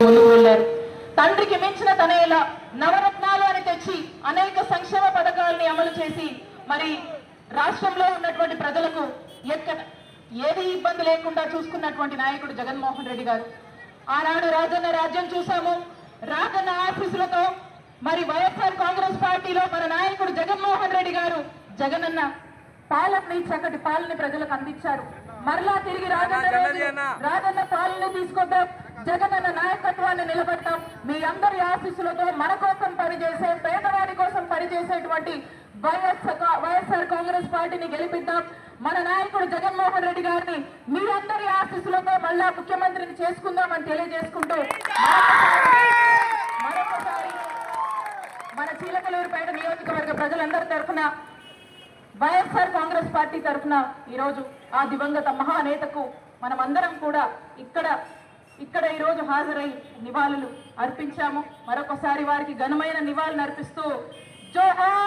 ముందుకు వెళ్లారు. తండ్రికి మించిన తనయుల నవరత్నాలు అని తెచ్చి అనేక సంక్షేమ పథకాలని అమలు చేసి మరి రాష్ట్రంలో ఉన్నటువంటి ప్రజలకు ఏది ఇబ్బంది లేకుండా చూసుకున్నటువంటి నాయకుడు జగన్మోహన్ రెడ్డి గారు. ఆనాడు రాజన్న రాజ్యం చూసాము. రాజన్న ఆఫీసులతో మరి వైఎస్ఆర్ కాంగ్రెస్ పార్టీలో మన నాయకుడు జగన్మోహన్ రెడ్డి గారు జగనన్న పాలనని చక్కటి పాలన ప్రజలకు అందించారు. మరలా తిరిగి రాజన్న పాలన తీసుకొద్దాం, జగనన్న నాయకత్వాన్ని నిలబెట్టాం. మీ అందరి ఆఫీసులతో మన కోసం పనిచేసే పేదవాడి కోసం పనిచేసేటువంటి వైఎస్ఆర్ కాంగ్రెస్ పార్టీని గెలిపిద్దాం. మన నాయకుడు జగన్మోహన్ రెడ్డి గారిని మీ అందరి ఆఫీసులతో మళ్ళా ముఖ్యమంత్రిని చేసుకుందామని తెలియజేసుకుంటూ మరొకసారి మన చీలకలూరుపేట నియోజకవర్గ ప్రజలందరి తరఫున వైఎస్ఆర్ కాంగ్రెస్ పార్టీ తరఫున ఈరోజు ఆ దివంగత మహానేతకు మనమందరం కూడా ఇక్కడ ఈరోజు హాజరై నివాళులు అర్పించాము. మరొకసారి వారికి ఘనమైన నివాళులు అర్పిస్తూ జోహార్